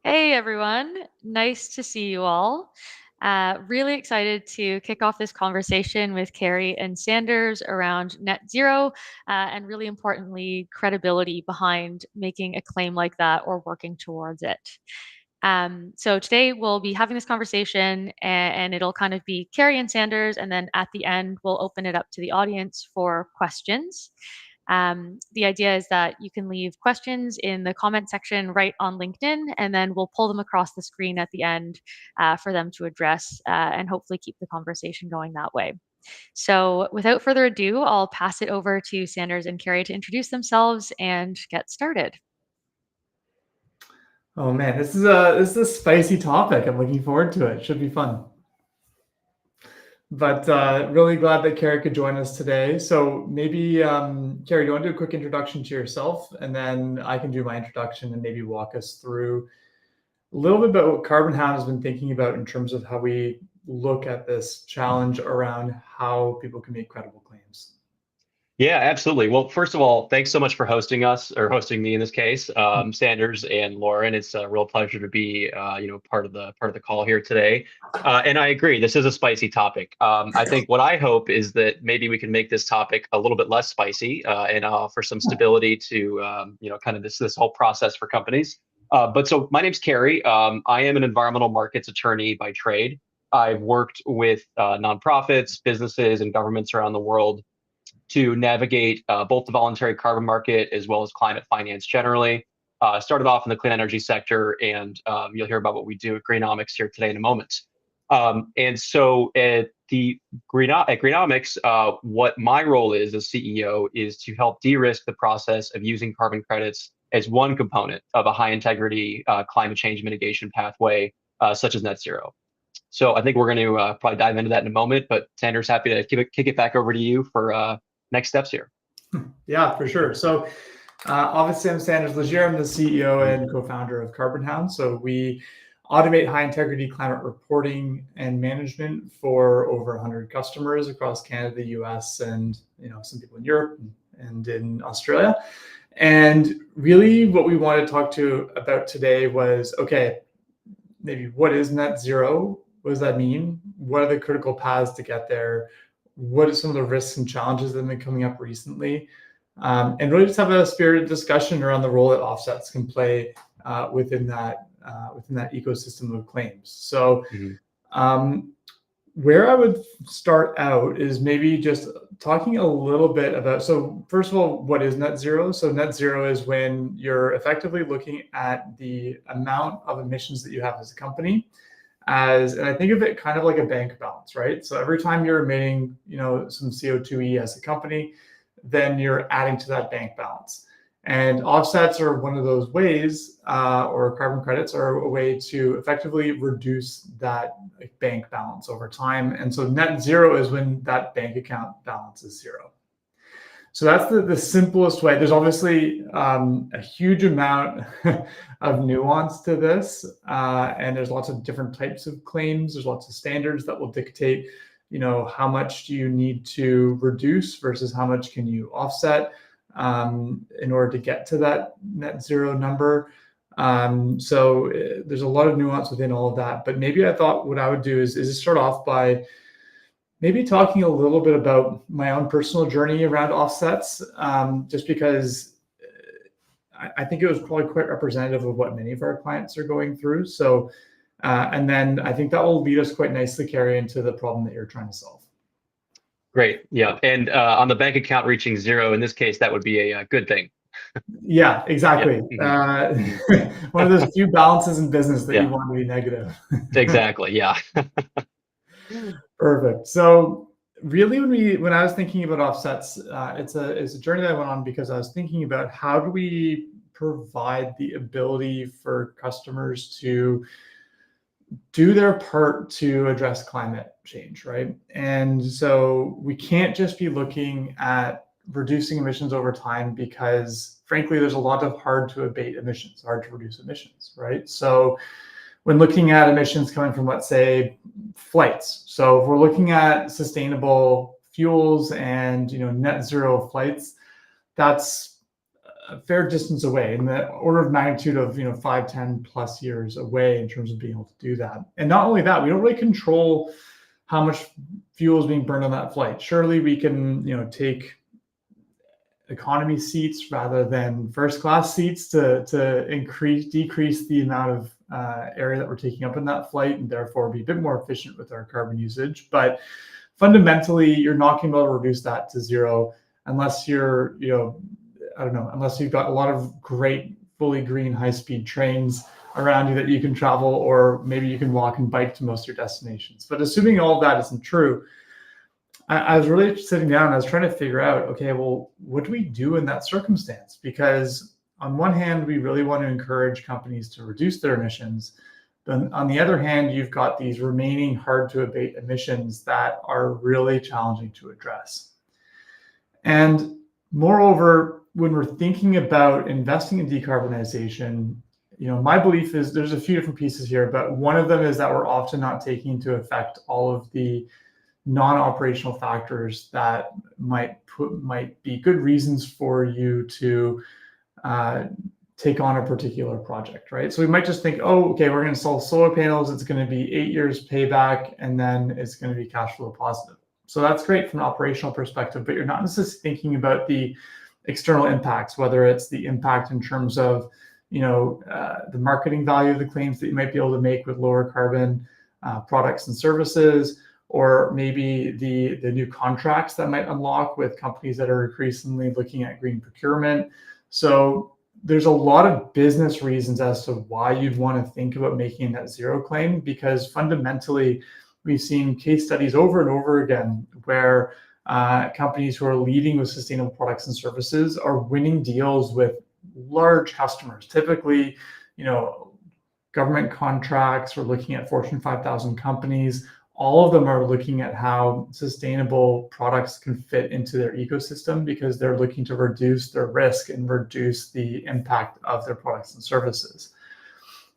Hey everyone, nice to see you all. Really excited to kick off this conversation with Cary and Sanders around net zero, and really importantly, credibility behind making a claim like that or working towards it. So today we'll be having this conversation and it'll kind of be Cary and Sanders, and then at the end we'll open it up to the audience for questions. The idea is that you can leave questions in the comment section right on LinkedIn, and then we'll pull them across the screen at the end for them to address and hopefully keep the conversation going that way. So without further ado, I'll pass it over to Sanders and Cary to introduce themselves and get started. Oh man, this is a spicy topic. I'm looking forward to it. Should be fun. But really glad that Cary could join us today. So maybe, Cary, do you want to do a quick introduction to yourself? And then I can do my introduction and maybe walk us through a little bit about what Carbonhound has been thinking about in terms of how we look at this challenge around how people can make credible claims. Yeah, absolutely. Well, first of all, thanks so much for hosting us, or hosting me in this case, Sanders and Lauren. It's a real pleasure to be, part of the call here today. And I agree, this is a spicy topic. I think what I hope is that maybe we can make this topic a little bit less spicy and offer some stability to, kind of this whole process for companies. But so my name's Cary. I am an environmental markets attorney by trade. I've worked with nonprofits, businesses, and governments around the world to navigate both the voluntary carbon market as well as climate finance generally. Started off in the clean energy sector, and you'll hear about what we do at Greenomix here today in a moment. And so at Greenomix, what my role is as CEO is to help de-risk the process of using carbon credits as one component of a high integrity climate change mitigation pathway, such as net zero. So I think we're going to probably dive into that in a moment, but Sanders, happy to kick it back over to you for next steps here. Yeah, for sure. So obviously I'm Sanders Lazier. I'm the CEO and co-founder of Carbonhound. So we automate high integrity climate reporting and management for over 100 customers across Canada, the US, and some people in Europe and in Australia. And really what we wanted to talk about today was, okay, maybe what is net zero? What does that mean? What are the critical paths to get there? What are some of the risks and challenges that have been coming up recently? And really just have a spirited discussion around the role that offsets can play within that ecosystem of claims. So where I would start out is maybe just talking a little bit about, so first of all, what is net zero? So net zero is when you're effectively looking at the amount of emissions that you have as a company, and I think of it kind of like a bank balance, right? So every time you're emitting, some CO2e as a company, then you're adding to that bank balance. And offsets are one of those ways, or carbon credits are a way to effectively reduce that bank balance over time. And so net zero is when that bank account balance is zero. So that's the simplest way. There's obviously a huge amount of nuance to this, and there's lots of different types of claims. There's lots of standards that will dictate, how much do you need to reduce versus how much can you offset in order to get to that net zero number. So there's a lot of nuance within all of that. But maybe I thought what I would do is just start off by maybe talking a little bit about my own personal journey around offsets, just because I think it was probably quite representative of what many of our clients are going through. So, and then I think that will lead us quite nicely, Cary, into the problem that you're trying to solve. Great. Yeah. And on the bank account reaching zero, in this case, that would be a good thing. Yeah, exactly. Yeah. One of those few balances in business that you want to be negative. Exactly. Yeah. Perfect. So really, when I was thinking about offsets, it's a journey that I went on because I was thinking about how do we provide the ability for customers to do their part to address climate change, right? And so we can't just be looking at reducing emissions over time because, frankly, there's a lot of hard to abate emissions, hard to reduce emissions, right? So when looking at emissions coming from, let's say, flights. So if we're looking at sustainable fuels and net zero flights, that's a fair distance away, in the order of magnitude of 5, 10 plus years away in terms of being able to do that. And not only that, we don't really control how much fuel is being burned on that flight. Surely we can take economy seats rather than first class seats to decrease the amount of area that we're taking up in that flight, and therefore be a bit more efficient with our carbon usage. But fundamentally, you're not going to be able to reduce that to zero unless you're, unless you've got a lot of great fully green high-speed trains around you that you can travel, or maybe you can walk and bike to most of your destinations. But assuming all of that isn't true, I was really sitting down and I was trying to figure out, okay, well, what do we do in that circumstance? Because on one hand, we really want to encourage companies to reduce their emissions. Then on the other hand, you've got these remaining hard to abate emissions that are really challenging to address. And moreover, when we're thinking about investing in decarbonization, my belief is there's a few different pieces here, but one of them is that we're often not taking into effect all of the non-operational factors that might be good reasons for you to take on a particular project, right? So we might just think, oh, okay, we're going to install solar panels. It's going to be 8 years payback, and then it's going to be cash flow positive. So that's great from an operational perspective, but you're not necessarily thinking about the external impacts, whether it's the impact in terms of the marketing value of the claims that you might be able to make with lower carbon products and services, or maybe the new contracts that might unlock with companies that are increasingly looking at green procurement. So there's a lot of business reasons as to why you'd want to think about making a net zero claim, because fundamentally we've seen case studies over and over again where companies who are leading with sustainable products and services are winning deals with large customers, typically, government contracts. We're looking at Fortune 5,000 companies. All of them are looking at how sustainable products can fit into their ecosystem because they're looking to reduce their risk and reduce the impact of their products and services.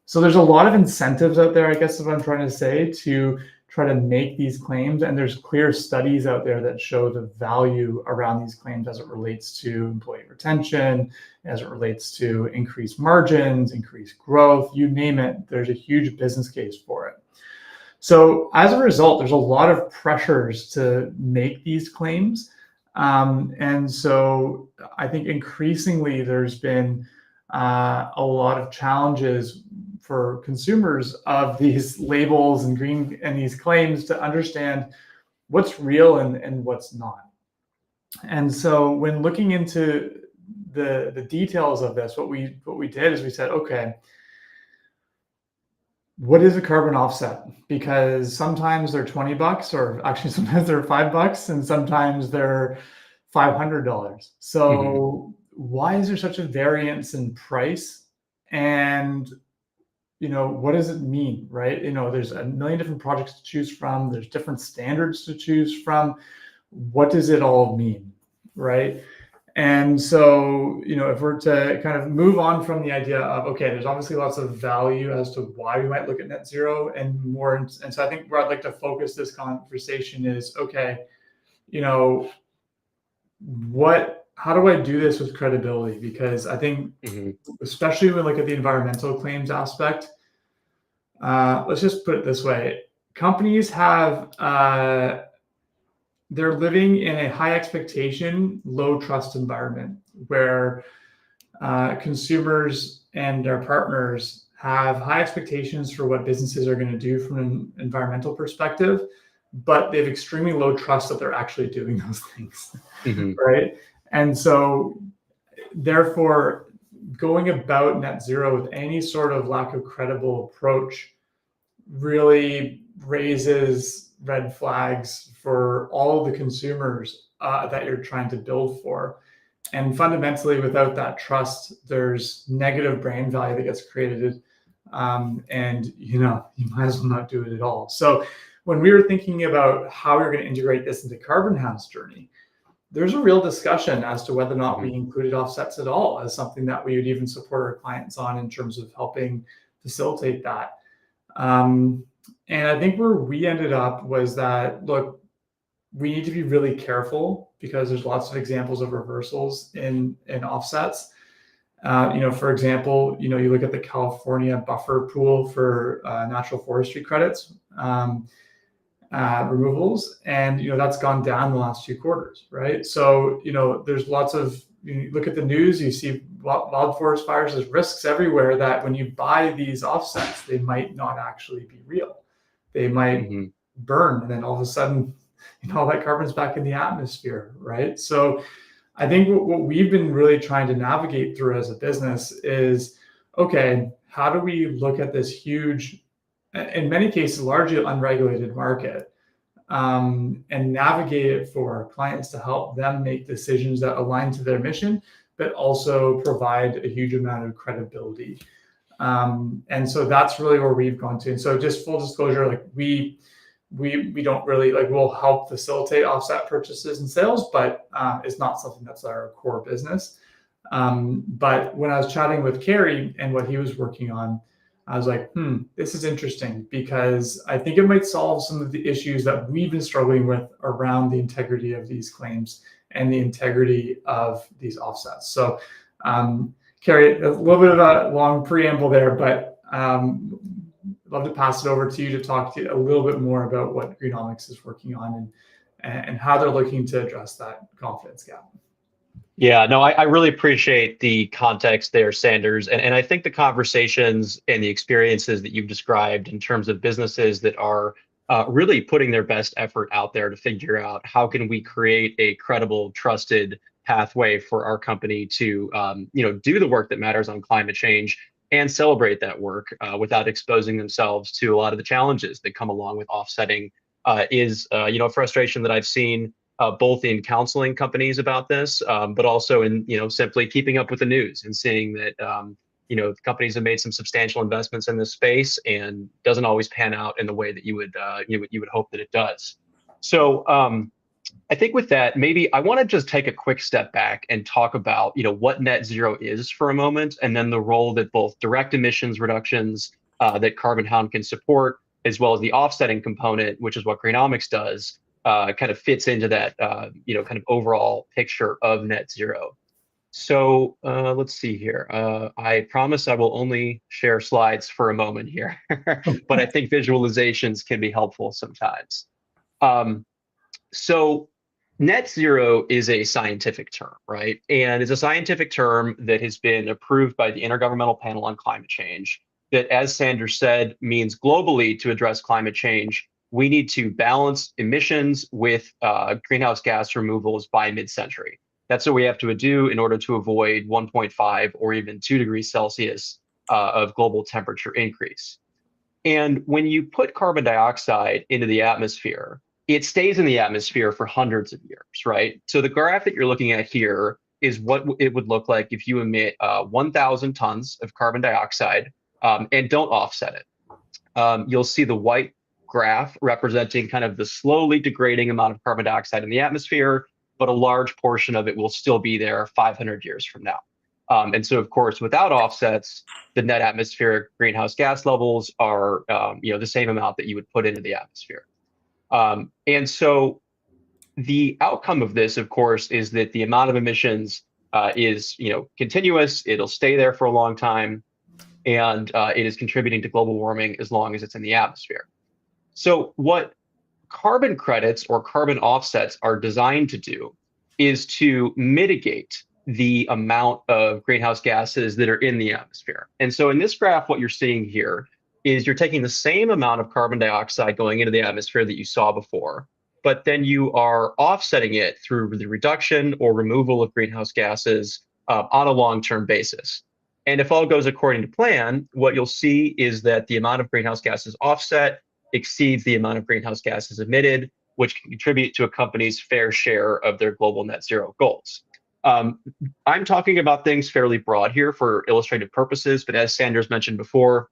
So there's a lot of incentives out there, I guess, is what I'm trying to say, to try to make these claims. And there's clear studies out there that show the value around these claims as it relates to employee retention, as it relates to increased margins, increased growth, you name it. There's a huge business case for it. So as a result, there's a lot of pressures to make these claims. And so I think increasingly there's been a lot of challenges for consumers of these labels and these claims to understand what's real and what's not. And so when looking into the details of this, what we did is we said, okay, what is a carbon offset? Because sometimes they're $20, or actually sometimes they're $5, and sometimes they're $500. So why is there such a variance in price? And what does it mean, right? There's a million different projects to choose from. There's different standards to choose from. What does it all mean, right? And so, if we're to kind of move on from the idea of, okay, there's obviously lots of value as to why we might look at net zero and more. And so I think where I'd like to focus this conversation is, okay, how do I do this with credibility? Because I think, especially when we look at the environmental claims aspect, let's just put it this way. Companies have, they're living in a high expectation, low trust environment where consumers and their partners have high expectations for what businesses are going to do from an environmental perspective, but they have extremely low trust that they're actually doing those things, right? And so therefore, going about net zero with any sort of lack of credible approach really raises red flags for all of the consumers that you're trying to build for. And fundamentally, without that trust, there's negative brand value that gets created. And you might as well not do it at all. So when we were thinking about how we're going to integrate this into Carbonhound's journey, there's a real discussion as to whether or not we included offsets at all as something that we would even support our clients on in terms of helping facilitate that. And I think where we ended up was that, look, we need to be really careful because there's lots of examples of reversals in offsets. For example, you look at the California buffer pool for natural forestry credits removals, and that's gone down the last few quarters, right? So there's lots of, you look at the news, you see wild forest fires. There's risks everywhere that when you buy these offsets, they might not actually be real. They might burn, and then all of a sudden, all that carbon's back in the atmosphere, right? So I think what we've been really trying to navigate through as a business is, okay, how do we look at this huge, in many cases, largely unregulated market, and navigate it for our clients to help them make decisions that align to their mission, but also provide a huge amount of credibility. And so that's really where we've gone to. And so just full disclosure, like we don't really, like, we'll help facilitate offset purchases and sales, but it's not something that's our core business. But when I was chatting with Cary and what he was working on, I was like, this is interesting, because I think it might solve some of the issues that we've been struggling with around the integrity of these claims and the integrity of these offsets. So, Cary, a little bit of a long preamble there, but love to pass it over to you to talk to you a little bit more about what Greenomix is working on and how they're looking to address that confidence gap. Yeah, no, I really appreciate the context there, Sanders. And I think the conversations and the experiences that you've described in terms of businesses that are really putting their best effort out there to figure out how can we create a credible, trusted pathway for our company to do the work that matters on climate change and celebrate that work without exposing themselves to a lot of the challenges that come along with offsetting is a frustration that I've seen both in counseling companies about this, but also in simply keeping up with the news and seeing that companies have made some substantial investments in this space and doesn't always pan out in the way that you would hope that it does. So I think with that, maybe I want to just take a quick step back and talk about what net zero is for a moment, and then the role that both direct emissions reductions that Carbonhound can support, as well as the offsetting component, which is what Greenomix does, kind of fits into that kind of overall picture of net zero. So let's see here. I promise I will only share slides for a moment here, but I think visualizations can be helpful sometimes. So net zero is a scientific term, right? And it's a scientific term that has been approved by the Intergovernmental Panel on Climate Change that, as Sanders said, means globally to address climate change, we need to balance emissions with greenhouse gas removals by mid-century. That's what we have to do in order to avoid 1.5 or even 2 degrees Celsius of global temperature increase. And when you put carbon dioxide into the atmosphere, it stays in the atmosphere for hundreds of years, right? So the graph that you're looking at here is what it would look like if you emit 1,000 tons of carbon dioxide and don't offset it. You'll see the white graph representing kind of the slowly degrading amount of carbon dioxide in the atmosphere, but a large portion of it will still be there 500 years from now. And so, of course, without offsets, the net atmospheric greenhouse gas levels are the same amount that you would put into the atmosphere. And so the outcome of this, of course, is that the amount of emissions is continuous. It'll stay there for a long time, and it is contributing to global warming as long as it's in the atmosphere. So what carbon credits or carbon offsets are designed to do is to mitigate the amount of greenhouse gases that are in the atmosphere. And so in this graph, what you're seeing here is you're taking the same amount of carbon dioxide going into the atmosphere that you saw before, but then you are offsetting it through the reduction or removal of greenhouse gases on a long-term basis. And if all goes according to plan, what you'll see is that the amount of greenhouse gases offset exceeds the amount of greenhouse gases emitted, which can contribute to a company's fair share of their global net zero goals. I'm talking about things fairly broad here for illustrative purposes, but as Sanders mentioned before,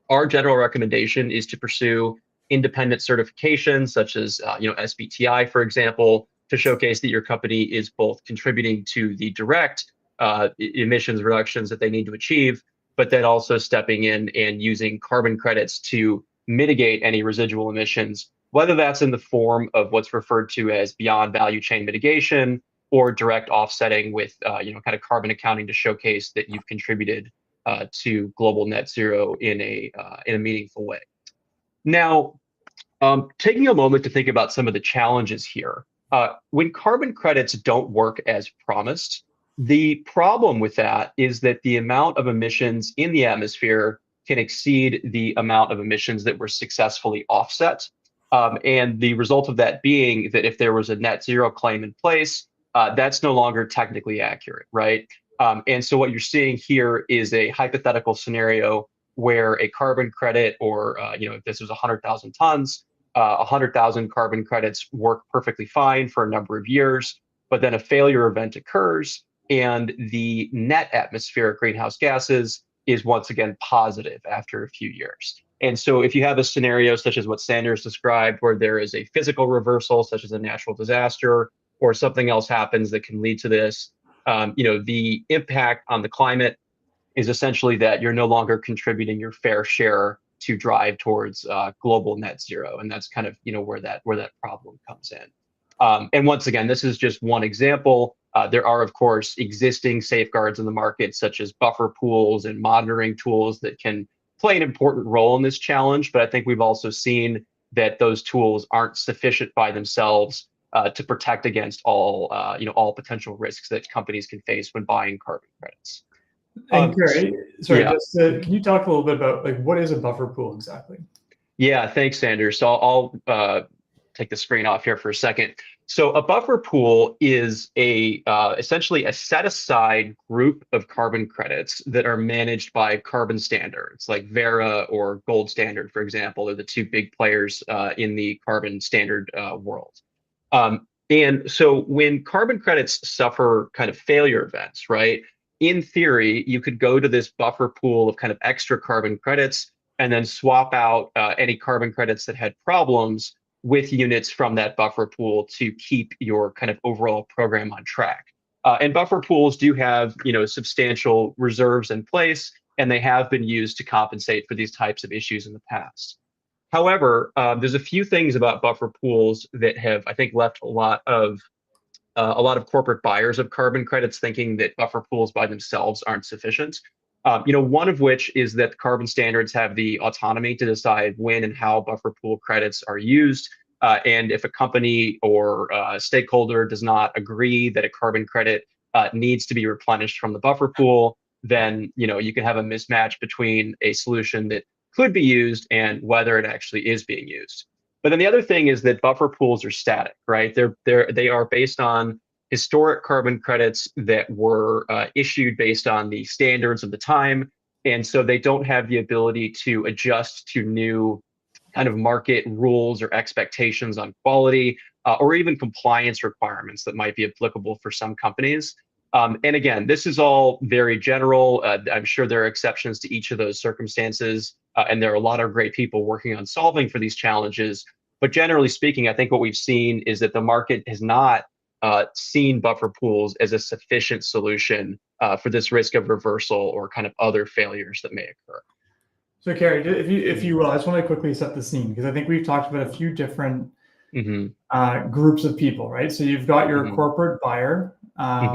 our general recommendation is to pursue independent certifications such as SBTI, for example, to showcase that your company is both contributing to the direct emissions reductions that they need to achieve, but then also stepping in and using carbon credits to mitigate any residual emissions, whether that's in the form of what's referred to as beyond value chain mitigation, or direct offsetting with kind of carbon accounting to showcase that you've contributed to global net zero in a meaningful way. Now, taking a moment to think about some of the challenges here. When carbon credits don't work as promised, the problem with that is that the amount of emissions in the atmosphere can exceed the amount of emissions that were successfully offset. And the result of that being that if there was a net zero claim in place, that's no longer technically accurate, right? And so what you're seeing here is a hypothetical scenario where a carbon credit, or if this was 100,000 tons, 100,000 carbon credits work perfectly fine for a number of years, but then a failure event occurs, and the net atmospheric greenhouse gases is once again positive after a few years. And so if you have a scenario such as what Sanders described, where there is a physical reversal, such as a natural disaster, or something else happens that can lead to this, the impact on the climate is essentially that you're no longer contributing your fair share to drive towards global net zero, and that's kind of where that problem comes in. And once again, this is just one example. There are, of course, existing safeguards in the market, such as buffer pools and monitoring tools that can play an important role in this challenge. But I think we've also seen that those tools aren't sufficient by themselves to protect against all potential risks that companies can face when buying carbon credits. And Cary, sorry, yeah. can you talk a little bit about what is a buffer pool exactly? Yeah, thanks, Sanders. So I'll take the screen off here for a second. So a buffer pool is essentially a set-aside group of carbon credits that are managed by carbon standards, like Verra or Gold Standard, for example, are the two big players in the carbon standard world. And so when carbon credits suffer kind of failure events, right? In theory, you could go to this buffer pool of kind of extra carbon credits and then swap out any carbon credits that had problems with units from that buffer pool to keep your kind of overall program on track. And buffer pools do have, substantial reserves in place, and they have been used to compensate for these types of issues in the past. However, there's a few things about buffer pools that have, I think, left a lot of corporate buyers of carbon credits thinking that buffer pools by themselves aren't sufficient. One of which is that carbon standards have the autonomy to decide when and how buffer pool credits are used. And if a company or stakeholder does not agree that a carbon credit needs to be replenished from the buffer pool, then you can have a mismatch between a solution that could be used and whether it actually is being used. But then the other thing is that buffer pools are static, right? They are based on historic carbon credits that were issued based on the standards of the time. And so they don't have the ability to adjust to new kind of market rules or expectations on quality or even compliance requirements that might be applicable for some companies. And again, this is all very general. I'm sure there are exceptions to each of those circumstances. And there are a lot of great people working on solving for these challenges. But generally speaking, I think what we've seen is that the market has not seen buffer pools as a sufficient solution for this risk of reversal or kind of other failures that may occur. So, Cary, if you will, I just want to quickly set the scene because I think we've talked about a few different groups of people, right? So you've got your corporate buyer,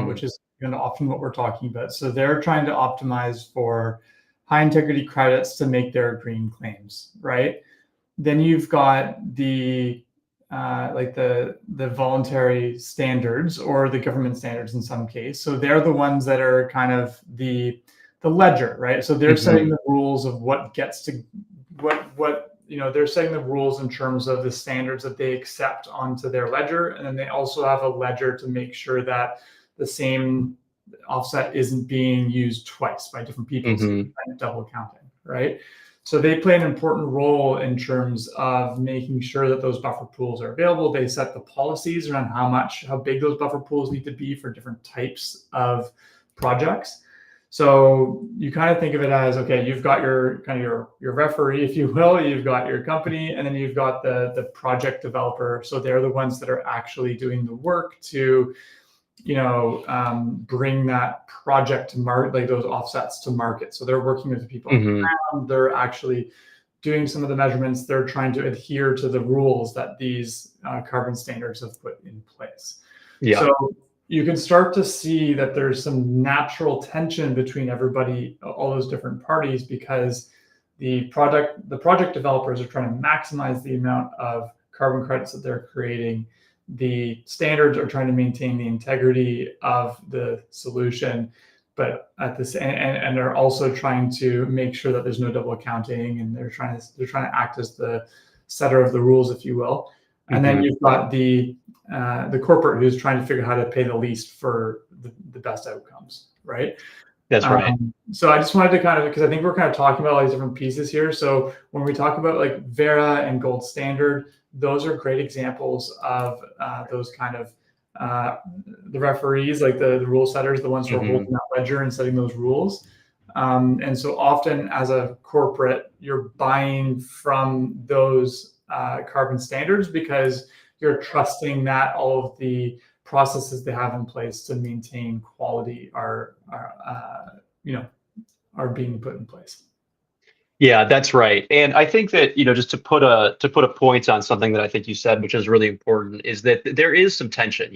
which is often what we're talking about. So they're trying to optimize for high integrity credits to make their green claims, right? Then you've got the voluntary standards or the government standards in some case. So they're the ones that are kind of the ledger, right? So they're setting the rules of what gets to they're setting the rules in terms of the standards that they accept onto their ledger. And then they also have a ledger to make sure that the same offset isn't being used twice by different people, so double counting, right? So they play an important role in terms of making sure that those buffer pools are available. They set the policies around how big those buffer pools need to be for different types of projects. So you kind of think of it as, okay, you've got your referee, if you will, you've got your company, and then you've got the project developer. So they're the ones that are actually doing the work to bring that project to market, like those offsets to market. So they're working with the people on the ground. They're actually doing some of the measurements. They're trying to adhere to the rules that these carbon standards have put in place. Yeah. So, you can start to see that there's some natural tension between everybody, all those different parties, because the project developers are trying to maximize the amount of carbon credits that they're creating. The standards are trying to maintain the integrity of the solution, but at this and they're also trying to make sure that there's no double accounting, and they're trying to act as the setter of the rules, if you will. And then you've got the corporate who's trying to figure out how to pay the least for the best outcomes, right? That's right. So I just wanted to kind of, because I think we're kind of talking about all these different pieces here. So when we talk about like Verra and Gold Standard, those are great examples of those kind of the referees, like the rule setters, the ones who are holding that ledger and setting those rules. And so often as a corporate, you're buying from those carbon standards because you're trusting that all of the processes they have in place to maintain quality are being put in place. Yeah, that's right. And I think that, just to put a point on something that I think you said, which is really important, is that there is some tension.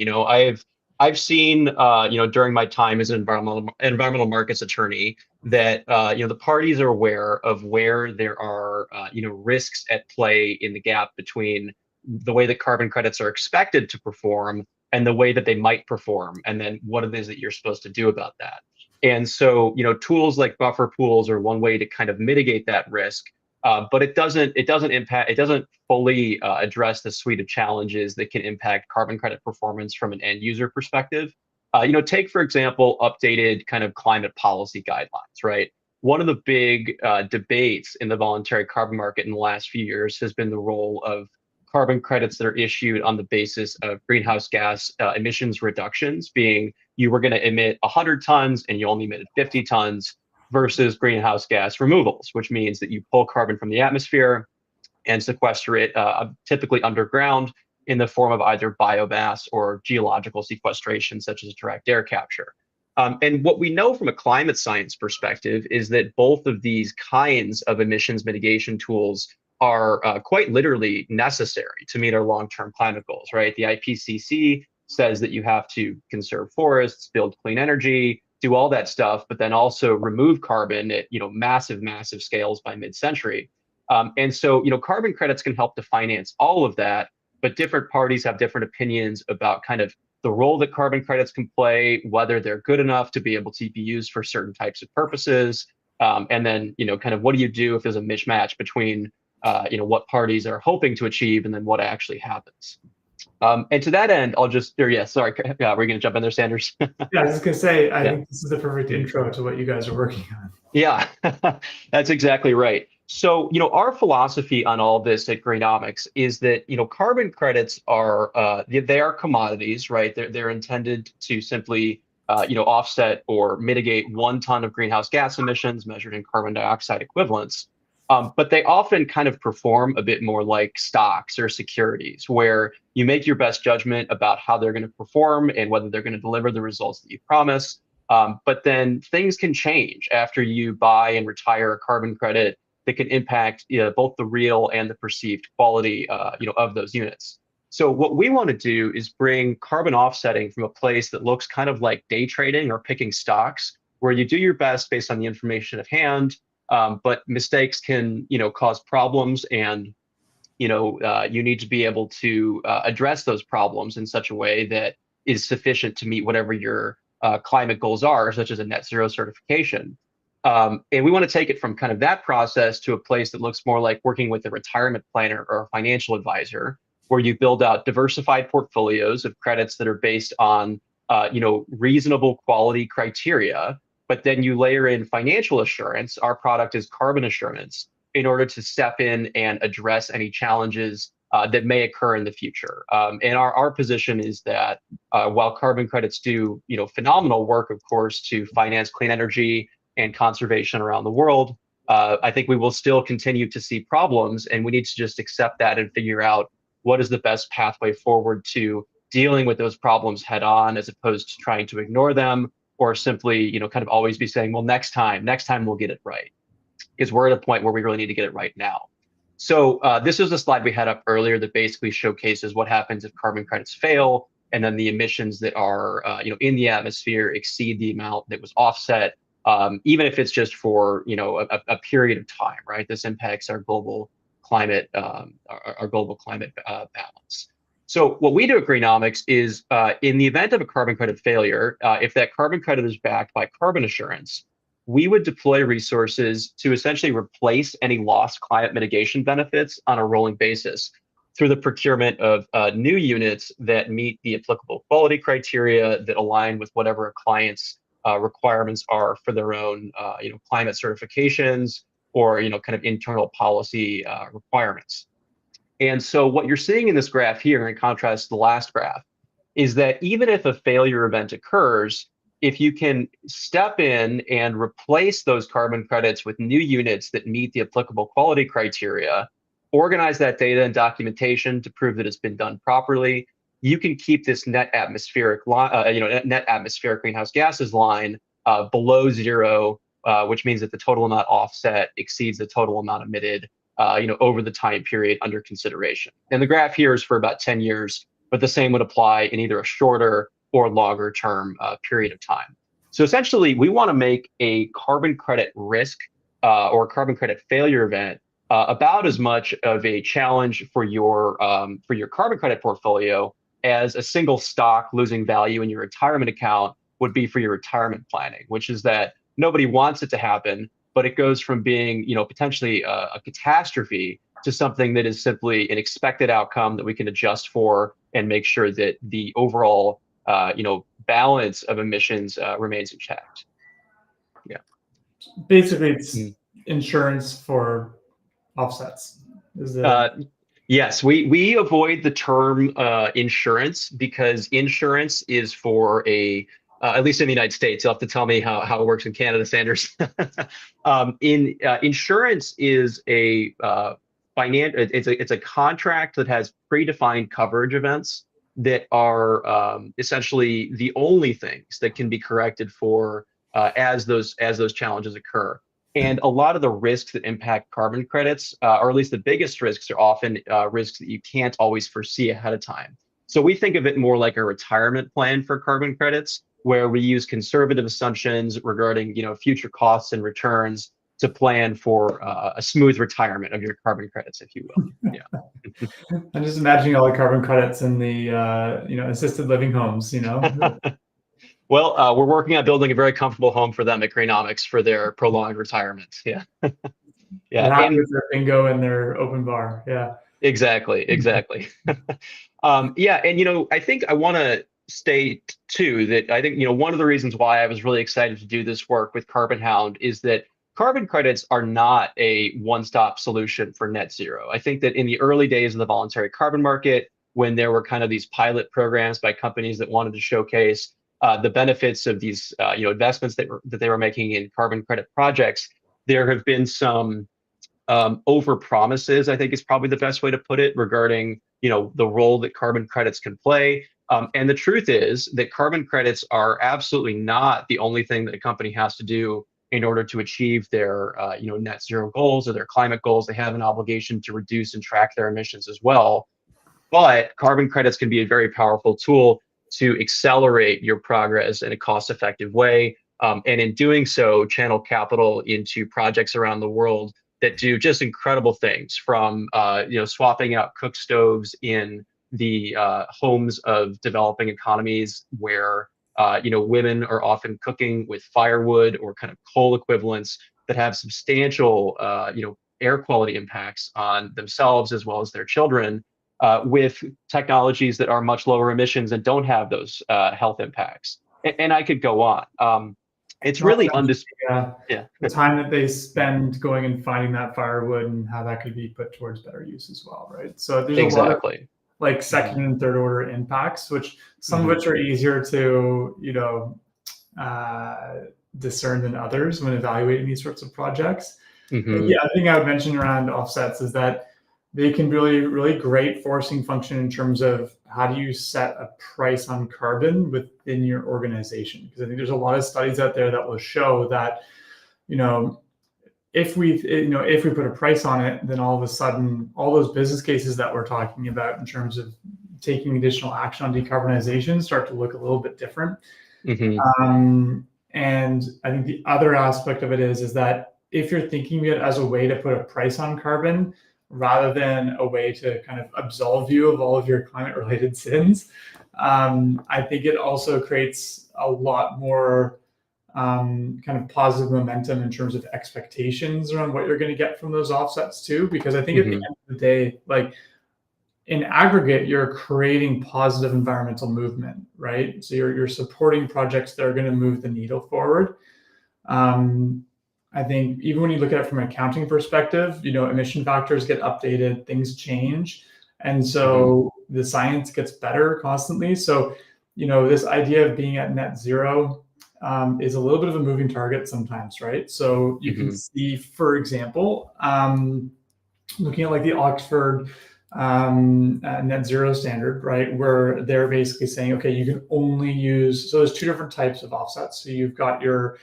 I've seen, during my time as an environmental markets attorney, that the parties are aware of where there are risks at play in the gap between the way that carbon credits are expected to perform and the way that they might perform, and then what it is that you're supposed to do about that. And so, tools like buffer pools are one way to kind of mitigate that risk, but it doesn't fully address the suite of challenges that can impact carbon credit performance from an end user perspective. Take, for example, updated kind of climate policy guidelines, right? One of the big debates in the voluntary carbon market in the last few years has been the role of carbon credits that are issued on the basis of greenhouse gas emissions reductions, being you were going to emit 100 tons and you only emitted 50 tons, versus greenhouse gas removals, which means that you pull carbon from the atmosphere and sequester it typically underground in the form of either biomass or geological sequestration, such as direct air capture. And what we know from a climate science perspective is that both of these kinds of emissions mitigation tools are quite literally necessary to meet our long-term climate goals, right? The IPCC says that you have to conserve forests, build clean energy, do all that stuff, but then also remove carbon at massive scales by mid-century. And so carbon credits can help to finance all of that, but different parties have different opinions about kind of the role that carbon credits can play, whether they're good enough to be able to be used for certain types of purposes, and then kind of what do you do if there's a mismatch between what parties are hoping to achieve and then what actually happens. And to that end, I'll just, we're going to jump in there, Sanders. Yeah, I was just going to say, I think this is the perfect intro to what you guys are working on. Yeah, that's exactly right. So, our philosophy on all this at Greenomix is that, carbon credits are, they are commodities, right? They're intended to simply, offset or mitigate 1 ton of greenhouse gas emissions measured in carbon dioxide equivalents. But they often kind of perform a bit more like stocks or securities, where you make your best judgment about how they're going to perform and whether they're going to deliver the results that you promise. But then things can change after you buy and retire a carbon credit that can impact both the real and the perceived quality of those units. So what we want to do is bring carbon offsetting from a place that looks kind of like day trading or picking stocks, where you do your best based on the information at hand. But mistakes can, cause problems, and you need to be able to address those problems in such a way that is sufficient to meet whatever your climate goals are, such as a net zero certification. And we want to take it from kind of that process to a place that looks more like working with a retirement planner or a financial advisor, where you build out diversified portfolios of credits that are based on reasonable quality criteria. But then you layer in financial assurance. Our product is carbon assurance, in order to step in and address any challenges that may occur in the future. And our position is that while carbon credits do phenomenal work, of course, to finance clean energy and conservation around the world, I think we will still continue to see problems, and we need to just accept that and figure out what is the best pathway forward to dealing with those problems head on, as opposed to trying to ignore them, or simply, kind of always be saying, well, next time we'll get it right. Because we're at a point where we really need to get it right now. So this is a slide we had up earlier that basically showcases what happens if carbon credits fail. and then the emissions that are in the atmosphere exceed the amount that was offset, even if it's just for a period of time, right? This impacts our global climate balance. So what we do at Greenomix is, in the event of a carbon credit failure, if that carbon credit is backed by carbon assurance, we would deploy resources to essentially replace any lost climate mitigation benefits on a rolling basis through the procurement of new units that meet the applicable quality criteria that align with whatever a client's requirements are for their own climate certifications or kind of internal policy requirements. And so what you're seeing in this graph here, in contrast to the last graph, is that even if a failure event occurs, if you can step in and replace those carbon credits with new units that meet the applicable quality criteria, organize that data and documentation to prove that it's been done properly, you can keep this net atmospheric greenhouse gases line below zero, which means that the total amount offset exceeds the total amount emitted over the time period under consideration. And the graph here is for about 10 years, but the same would apply in either a shorter or longer term period of time. So essentially, we want to make a carbon credit risk or carbon credit failure event about as much of a challenge for your carbon credit portfolio as a single stock losing value in your retirement account would be for your retirement planning, which is that nobody wants it to happen, but it goes from being potentially a catastrophe to something that is simply an expected outcome that we can adjust for and make sure that the overall balance of emissions remains intact. Yeah. Basically, it's insurance for offsets. Yes, we avoid the term insurance because insurance is for at least in the United States. You'll have to tell me how it works in Canada, Sanders. Insurance is it's a contract that has predefined coverage events that are essentially the only things that can be corrected for as those challenges occur. And a lot of the risks that impact carbon credits, or at least the biggest risks, are often risks that you can't always foresee ahead of time. So we think of it more like a retirement plan for carbon credits, where we use conservative assumptions regarding future costs and returns to plan for a smooth retirement of your carbon credits, if you will. Yeah. I'm just imagining all the carbon credits in the assisted living homes. Well, we're working on building a very comfortable home for them at Greenomix for their prolonged retirement. Yeah. Yeah. And with their bingo and their open bar. Yeah. Exactly. Yeah. And, I think I want to state too that I think, one of the reasons why I was really excited to do this work with Carbonhound is that carbon credits are not a one-stop solution for net zero. I think that in the early days of the voluntary carbon market, when there were kind of these pilot programs by companies that wanted to showcase the benefits of these investments that they were making in carbon credit projects, there have been some over promises, I think is probably the best way to put it, regarding the role that carbon credits can play. And the truth is that carbon credits are absolutely not the only thing that a company has to do in order to achieve their net zero goals or their climate goals. They have an obligation to reduce and track their emissions as well. But carbon credits can be a very powerful tool to accelerate your progress in a cost-effective way, and in doing so, channel capital into projects around the world that do just incredible things, from swapping out cook stoves in the homes of developing economies where women are often cooking with firewood or kind of coal equivalents that have substantial air quality impacts on themselves as well as their children, with technologies that are much lower emissions and don't have those health impacts. And I could go on. It's really undisputed. The time that they spend going and finding that firewood and how that could be put towards better use as well, right? So there's a lot of like second and third order impacts, which some of which are easier to discern than others when evaluating these sorts of projects. Yeah, I think I would mention around offsets is that they can be really great forcing function in terms of how do you set a price on carbon within your organization? Because I think there's a lot of studies out there that will show that, if we put a price on it, then all of a sudden, all those business cases that we're talking about in terms of taking additional action on decarbonization start to look a little bit different. And I think the other aspect of it is that if you're thinking of it as a way to put a price on carbon rather than a way to kind of absolve you of all of your climate-related sins, I think it also creates a lot more kind of positive momentum in terms of expectations around what you're going to get from those offsets too. Because I think at the end of the day, like in aggregate, you're creating positive environmental movement, right? So you're supporting projects that are going to move the needle forward. I think even when you look at it from an accounting perspective, emission factors get updated, things change. And so the science gets better constantly. So, this idea of being at net zero is a little bit of a moving target sometimes, right? So you can see, for example, looking at like the Oxford net zero standard, right, where they're basically saying, okay, you can only use, so there's two different types of offsets. So you've got your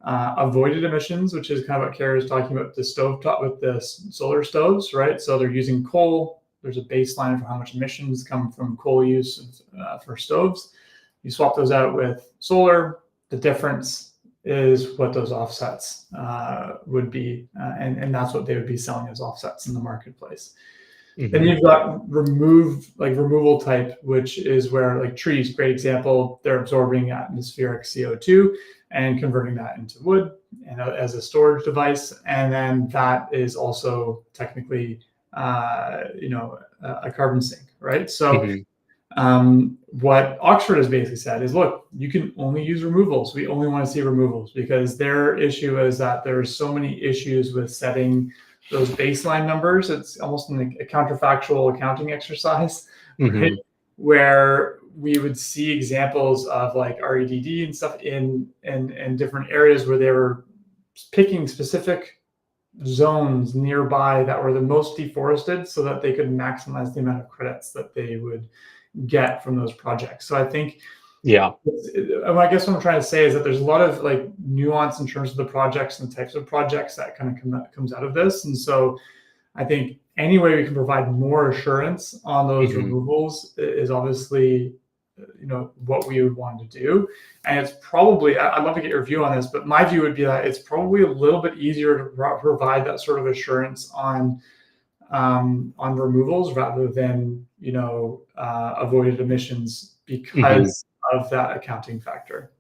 avoided emissions, which is kind of what Cary was talking about, the stovetop with the solar stoves, right? So they're using coal. There's a baseline for how much emissions come from coal use for stoves. You swap those out with solar. The difference is what those offsets would be, and that's what they would be selling as offsets in the marketplace. Then you've got removal type, which is where, like, trees, great example, they're absorbing atmospheric CO2 and converting that into wood and as a storage device. And then that is also technically, a carbon sink, right? So what Oxford has basically said is, look, you can only use removals. We only want to see removals, because their issue is that there's so many issues with setting those baseline numbers. It's almost a counterfactual accounting exercise, right? Where we would see examples of like REDD and stuff in different areas where they were picking specific zones nearby that were the most deforested so that they could maximize the amount of credits that they would get from those projects. So I think, I guess what I'm trying to say is that there's a lot of like nuance in terms of the projects and types of projects that kind of comes out of this. And so I think any way we can provide more assurance on those removals is obviously, what we would want to do. And it's probably, I'd love to get your view on this, but my view would be that it's probably a little bit easier to provide that sort of assurance on removals rather than, avoided emissions because of that accounting factor.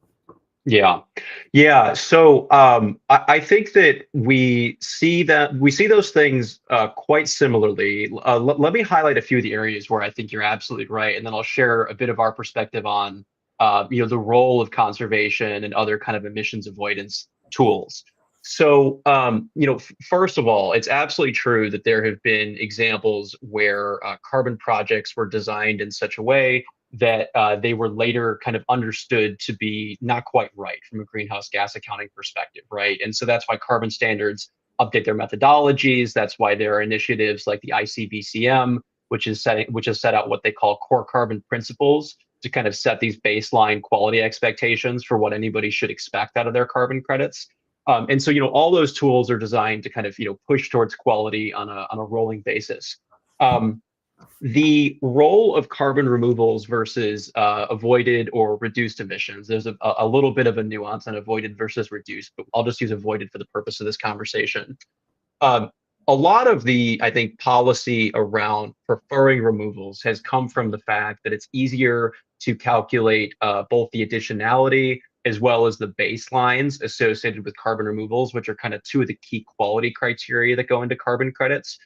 Yeah. So I think that we see those things quite similarly. Let me highlight a few of the areas where I think you're absolutely right, and then I'll share a bit of our perspective on the role of conservation and other kind of emissions avoidance tools. So first of all, it's absolutely true that there have been examples where carbon projects were designed in such a way that they were later kind of understood to be not quite right from a greenhouse gas accounting perspective, right? And so that's why carbon standards update their methodologies. That's why there are initiatives like the ICBCM, which has set out what they call core carbon principles to kind of set these baseline quality expectations for what anybody should expect out of their carbon credits. And so, all those tools are designed to kind of, push towards quality on a rolling basis. The role of carbon removals versus avoided or reduced emissions, there's a little bit of a nuance on avoided versus reduced, but I'll just use avoided for the purpose of this conversation. A lot of the, I think, policy around preferring removals has come from the fact that it's easier to calculate both the additionality as well as the baselines associated with carbon removals, which are kind of two of the key quality criteria that go into carbon credits.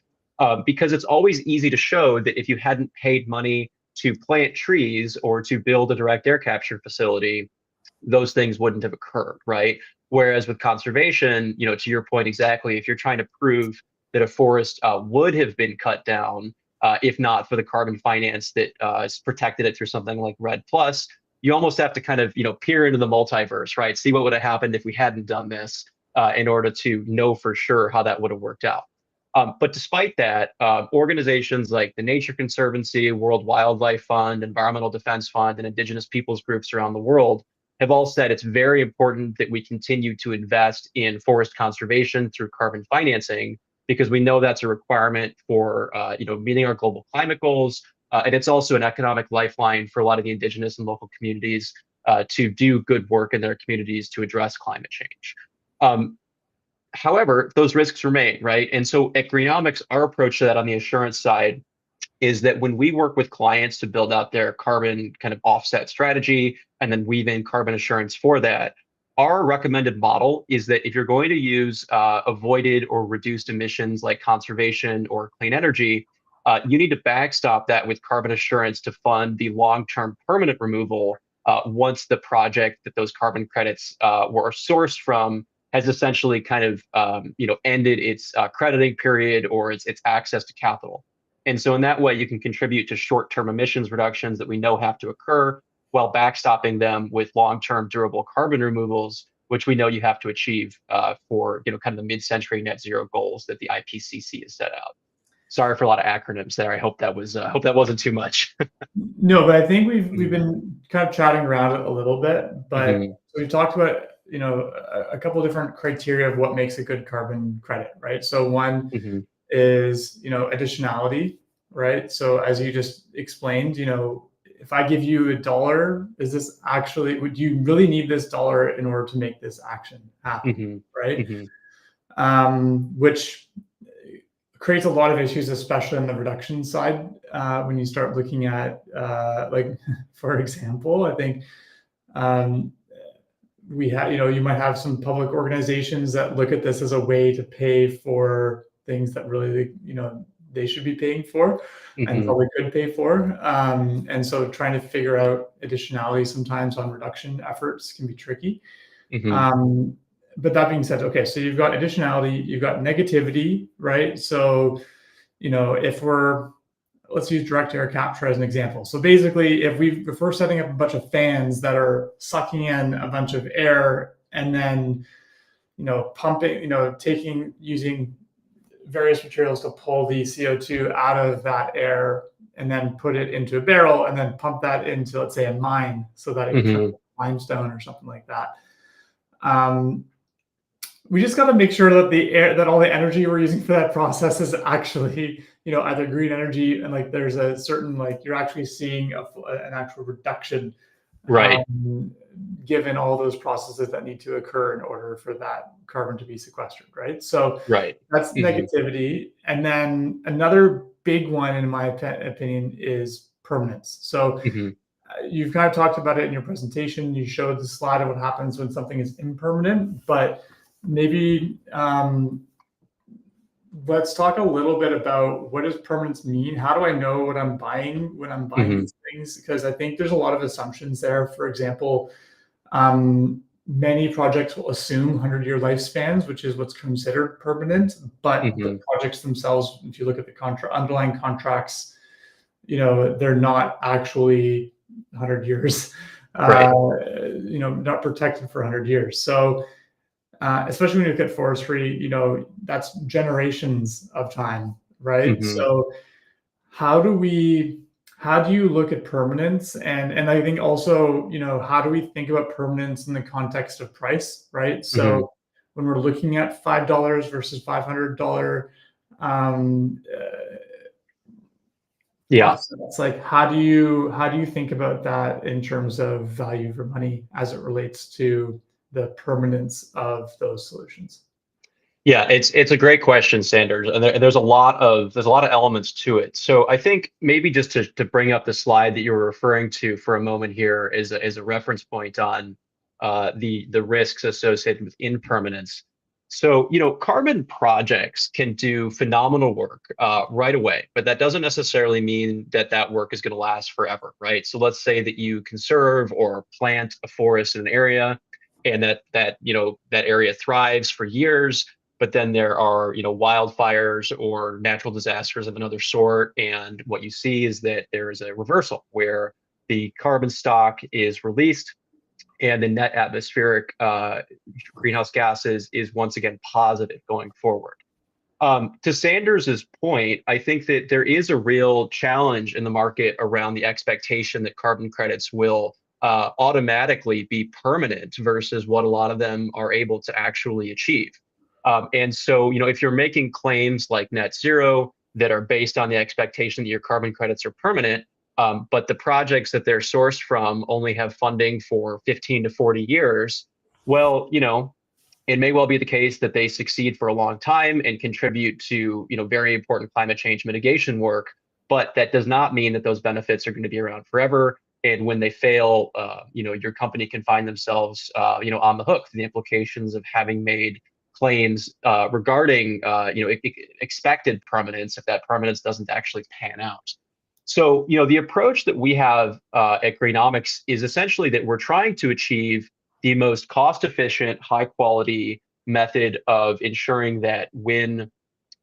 Because it's always easy to show that if you hadn't paid money to plant trees or to build a direct air capture facility, those things wouldn't have occurred, right? Whereas with conservation, to your point exactly, if you're trying to prove that a forest would have been cut down, if not for the carbon finance that has protected it through something like REDD+, you almost have to kind of, peer into the multiverse, right? See what would have happened if we hadn't done this in order to know for sure how that would have worked out. But despite that, organizations like the Nature Conservancy, World Wildlife Fund, Environmental Defense Fund, and Indigenous peoples groups around the world have all said it's very important that we continue to invest in forest conservation through carbon financing, because we know that's a requirement for meeting our global climate goals, And it's also an economic lifeline for a lot of the indigenous and local communities to do good work in their communities to address climate change. Um, However, those risks remain, right? And so at Greenomix, our approach to that on the insurance side is that when we work with clients to build out their carbon kind of offset strategy and then weave in carbon insurance for that, our recommended model is that if you're going to use avoided or reduced emissions like conservation or clean energy, you need to backstop that with carbon insurance to fund the long-term permanent removal once the project that those carbon credits were sourced from has essentially kind of ended its crediting period or its access to capital. And so in that way, you can contribute to short-term emissions reductions that we know have to occur while backstopping them with long-term durable carbon removals, which we know you have to achieve for kind of the mid-century net zero goals that the IPCC has set out. Sorry for a lot of acronyms there. I hope that wasn't too much. No, but I think we've been kind of chatting around it a little bit, but so we've talked about a couple of different criteria of what makes a good carbon credit, right? So one is additionality, right? So as you just explained, if I give you $1, is this actually, would you really need this dollar in order to make this action happen, right? Which creates a lot of issues, especially on the reduction side, when you start looking at, like, for example, I think we have, you might have some public organizations that look at this as a way to pay for things that really, they should be paying for and probably could pay for. And so trying to figure out additionality sometimes on reduction efforts can be tricky. But that being said, okay, so you've got additionality, you've got negativity, right? So, let's use direct air capture as an example. So basically, if we're setting up a bunch of fans that are sucking in a bunch of air and then, pumping, using various materials to pull the CO2 out of that air and then put it into a barrel and then pump that into, let's say, a mine so that it can turn into limestone or something like that. We just got to make sure that all the energy we're using for that process is actually, either green energy and like there's a certain, like, you're actually seeing an actual reduction, right? Given all those processes that need to occur in order for that carbon to be sequestered, right? So that's negativity. And then another big one, in my opinion, is permanence. So you've kind of talked about it in your presentation. You showed the slide of what happens when something is impermanent, but maybe let's talk a little bit about what does permanence mean? How do I know what I'm buying when I'm buying these things? Because I think there's a lot of assumptions there. For example, many projects will assume 100-year lifespans, which is what's considered permanent. But the projects themselves, if you look at the underlying contracts, they're not actually 100 years, not protected for 100 years. So especially when you look at forestry, that's generations of time, right? So how do you look at permanence? And I think also, how do we think about permanence in the context of price, right? So when we're looking at $5 versus $500, it's like, how do you think about that in terms of value for money as it relates to the permanence of those solutions? Yeah, it's a great question, Sanders, and there's a lot of elements to it. So I think maybe just to bring up the slide that you were referring to for a moment here is a reference point on the risks associated with impermanence. So carbon projects can do phenomenal work right away, but that doesn't necessarily mean that work is going to last forever, right? So let's say that you conserve or plant a forest in an area, and that area thrives for years. But then there are, wildfires or natural disasters of another sort. And what you see is that there is a reversal where the carbon stock is released and the net atmospheric greenhouse gases is once again positive going forward. To Sanders's point, I think that there is a real challenge in the market around the expectation that carbon credits will automatically be permanent versus what a lot of them are able to actually achieve. And so, if you're making claims like net zero, that are based on the expectation that your carbon credits are permanent, but the projects that they're sourced from only have funding for 15 to 40 years, well, it may well be the case that they succeed for a long time and contribute to, very important climate change mitigation work, but that does not mean that those benefits are going to be around forever. And when they fail, your company can find themselves, on the hook for the implications of having made claims regarding, expected permanence if that permanence doesn't actually pan out. So, the approach that we have at Greenomix is essentially that we're trying to achieve the most cost-efficient, high-quality method of ensuring that when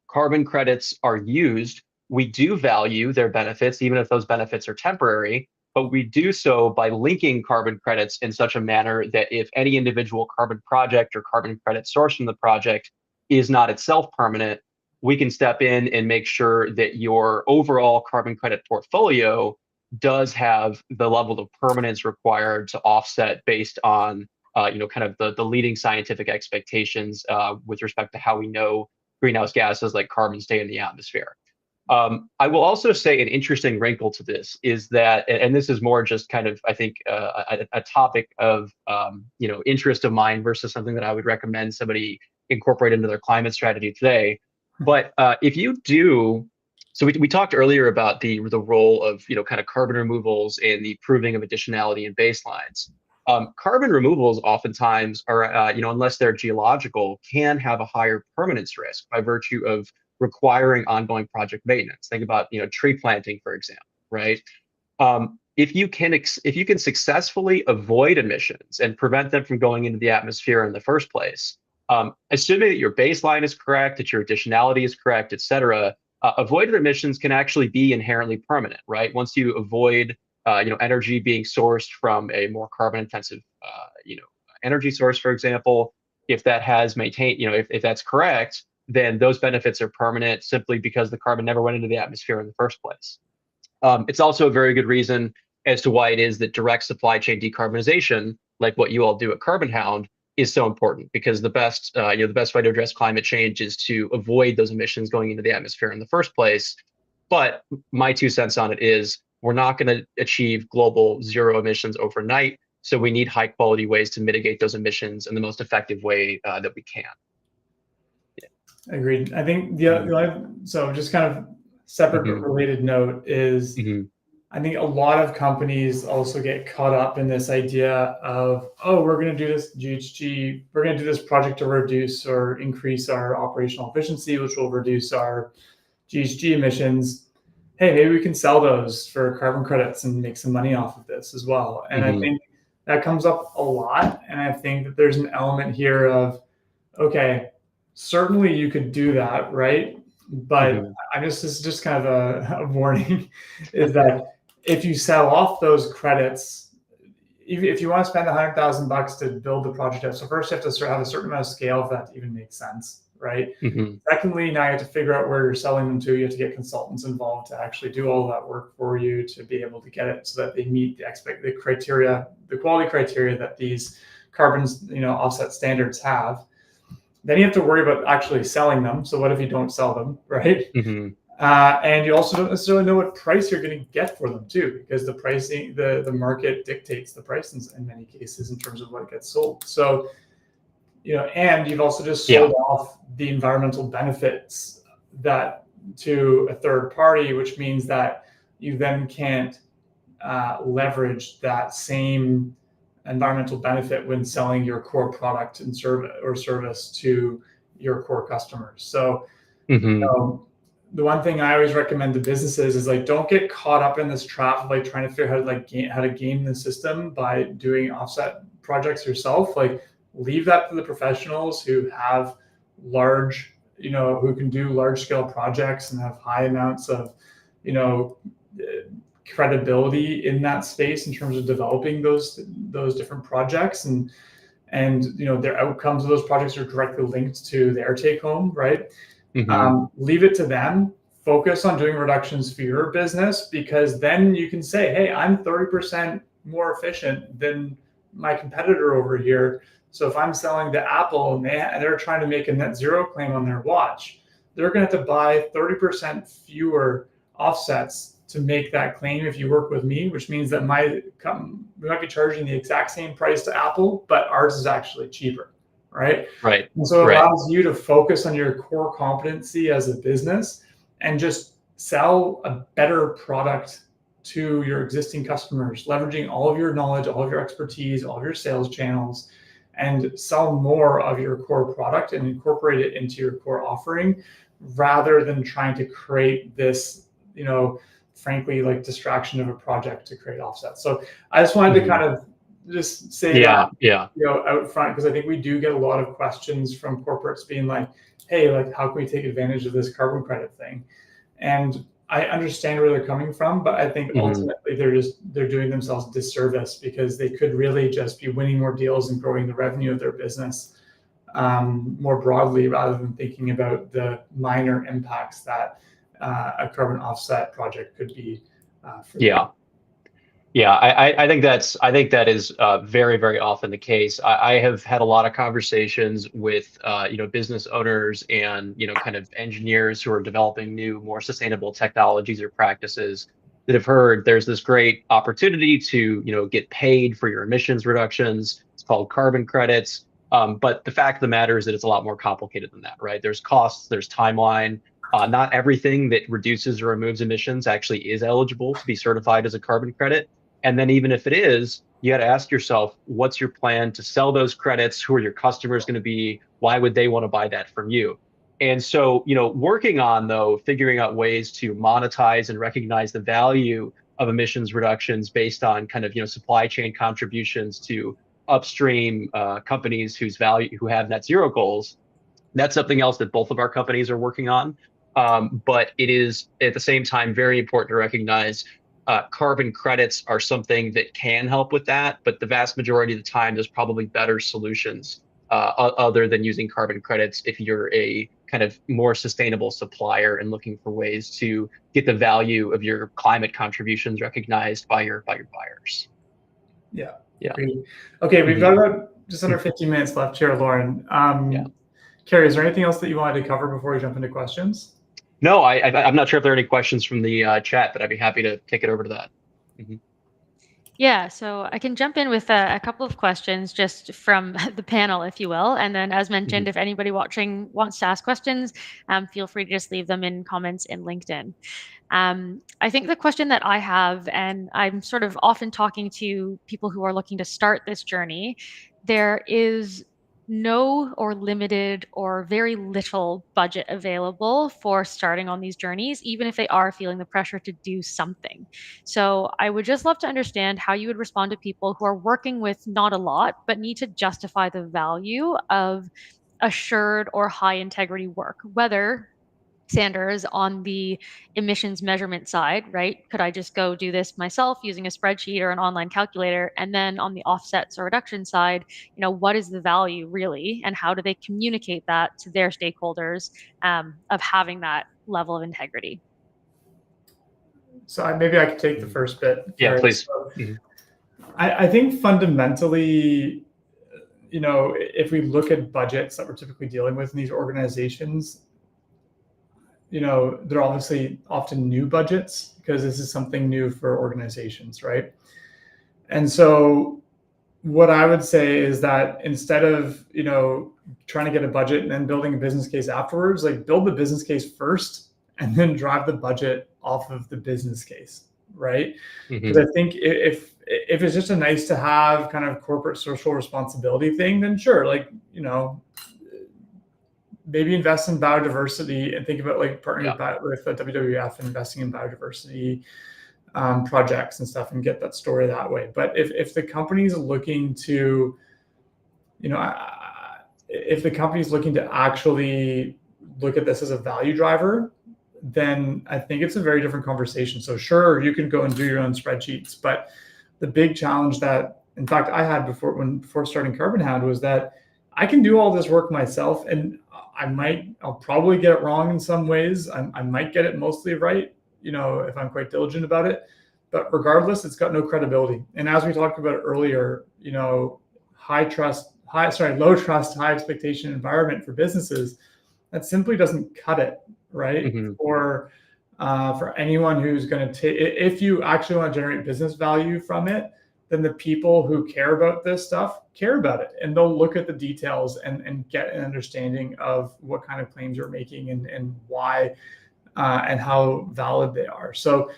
carbon credits are used, we do value their benefits, even if those benefits are temporary, but we do so by linking carbon credits in such a manner that if any individual carbon project or carbon credit source from the project is not itself permanent, we can step in and make sure that your overall carbon credit portfolio does have the level of permanence required to offset based on kind of the leading scientific expectations with respect to how we know greenhouse gases like carbon stay in the atmosphere. I will also say an interesting wrinkle to this is that, and this is more just kind of, I think, a topic of interest of mine versus something that I would recommend somebody incorporate into their climate strategy today. But if you do, so we talked earlier about the role of kind of carbon removals and the proving of additionality in baselines. Carbon removals oftentimes are, unless they're geological, can have a higher permanence risk by virtue of requiring ongoing project maintenance. Think about tree planting, for example, right? If you can successfully avoid emissions and prevent them from going into the atmosphere in the first place, assuming that your baseline is correct, that your additionality is correct, et cetera, avoided emissions can actually be inherently permanent, right? Once you avoid energy being sourced from a more carbon intensive energy source, for example, if that has maintained, if that's correct, then those benefits are permanent simply because the carbon never went into the atmosphere in the first place. It's also a very good reason as to why it is that direct supply chain decarbonization, like what you all do at Carbonhound, is so important, because the best way to address climate change is to avoid those emissions going into the atmosphere in the first place. But my 2 cents on it is we're not going to achieve global zero emissions overnight. So we need high quality ways to mitigate those emissions in the most effective way that we can. Agreed. I think so just kind of separate but related note is I think a lot of companies also get caught up in this idea of, oh, we're going to do this GHG, we're going to do this project to reduce or increase our operational efficiency, which will reduce our GHG emissions. Hey, maybe we can sell those for carbon credits and make some money off of this as well. And I think that comes up a lot. And I think that there's an element here of, okay, certainly you could do that, right? But this is just kind of a warning, is that if you sell off those credits, if you want to spend $100,000 to build the project out, so first you have to have a certain amount of scale for that to even make sense, right? Secondly, now you have to figure out where you're selling them to. You have to get consultants involved to actually do all of that work for you to be able to get it so that they meet the criteria, the quality criteria that these carbon offset standards have. Then you have to worry about actually selling them. So what if you don't sell them, right? And you also don't necessarily know what price you're going to get for them too, because the pricing, the market dictates the prices in many cases in terms of what gets sold. So, and you've also just sold off the environmental benefits that to a third party, which means that you then can't leverage that same environmental benefit when selling your core product and service to your core customers. So, the one thing I always recommend to businesses is don't get caught up in this trap of trying to figure out how to game the system by doing offset projects yourself. Leave that to the professionals who have large, who can do large scale projects and have high amounts of, credibility in that space in terms of developing those different projects, and their outcomes of those projects are directly linked to their take home, right? Leave it to them. Focus on doing reductions for your business, because then you can say, hey, I'm 30% more efficient than my competitor over here. So if I'm selling to Apple and they're trying to make a net zero claim on their watch, they're going to have to buy 30% fewer offsets to make that claim if you work with me, which means that we might be charging the exact same price to Apple, but ours is actually cheaper, right? Right. And so it Right. allows you to focus on your core competency as a business and just sell a better product to your existing customers, leveraging all of your knowledge, all of your expertise, all of your sales channels, and sell more of your core product and incorporate it into your core offering, rather than trying to create this, frankly, like distraction of a project to create offsets. So I just wanted to kind of just say that, out front, because I think we do get a lot of questions from corporates being like, hey, like, how can we take advantage of this carbon credit thing? And I understand where they're coming from, but I think ultimately they're doing themselves a disservice, because they could really just be winning more deals and growing the revenue of their business more broadly, rather than thinking about the minor impacts that a carbon offset project could be for them. Yeah, I think that is very, very often the case. I have had a lot of conversations with business owners and kind of engineers who are developing new, more sustainable technologies or practices that have heard there's this great opportunity to get paid for your emissions reductions. It's called carbon credits. But the fact of the matter is that it's a lot more complicated than that, right? There's costs, there's timeline. Not everything that reduces or removes emissions actually is eligible to be certified as a carbon credit. And then even if it is, you got to ask yourself, what's your plan to sell those credits? Who are your customers going to be? Why would they want to buy that from you? And so, working on, though, figuring out ways to monetize and recognize the value of emissions reductions based on kind of, supply chain contributions to upstream companies who have net zero goals. That's something else that both of our companies are working on. But it is at the same time very important to recognize carbon credits are something that can help with that, but the vast majority of the time, there's probably better solutions other than using carbon credits if you're a kind of more sustainable supplier and looking for ways to get the value of your climate contributions recognized by your buyers. Yeah. Yeah. Great. Okay, we've got about just under 15 minutes left here, Lauren. Cary, is there anything else that you wanted to cover before we jump into questions? No, I'm not sure if there are any questions from the chat, but I'd be happy to kick it over to that. Yeah, so I can jump in with a couple of questions just from the panel, if you will. And then, as mentioned, if anybody watching wants to ask questions, feel free to just leave them in comments in LinkedIn. I think the question that I have, and I'm sort of often talking to people who are looking to start this journey, there is no or limited or very little budget available for starting on these journeys, even if they are feeling the pressure to do something. So I would just love to understand how you would respond to people who are working with not a lot, but need to justify the value of assured or high integrity work, whether Sanders on the emissions measurement side, right? Could I just go do this myself using a spreadsheet or an online calculator? And then on the offsets or reduction side, what is the value really? And how do they communicate that to their stakeholders of having that level of integrity? So maybe I could take the first bit. Yeah, please. So I think fundamentally, if we look at budgets that we're typically dealing with in these organizations, they're obviously often new budgets, because this is something new for organizations, right? And so what I would say is that instead of, trying to get a budget and then building a business case afterwards, like, build the business case first and then drive the budget off of the business case, right? Because I think if it's just a nice to have kind of corporate social responsibility thing, then sure, like, maybe invest in biodiversity and think about like partnering with the WWF and investing in biodiversity projects and stuff, and get that story that way. But if the company's looking to, if the company's looking to actually look at this as a value driver, then I think it's a very different conversation. So sure, you can go and do your own spreadsheets, but the big challenge that, in fact, I had before starting Carbonhound was that I can do all this work myself, and I'll probably get it wrong in some ways. I might get it mostly right, if I'm quite diligent about it. But regardless, it's got no credibility. And as we talked about earlier, low trust, high expectation environment for businesses that simply doesn't cut it, right? Mm-hmm. For anyone who's going to take, if you actually want to generate business value from it, then the people who care about this stuff care about it, and they'll look at the details and get an understanding of what kind of claims you're making and why and how valid they are. So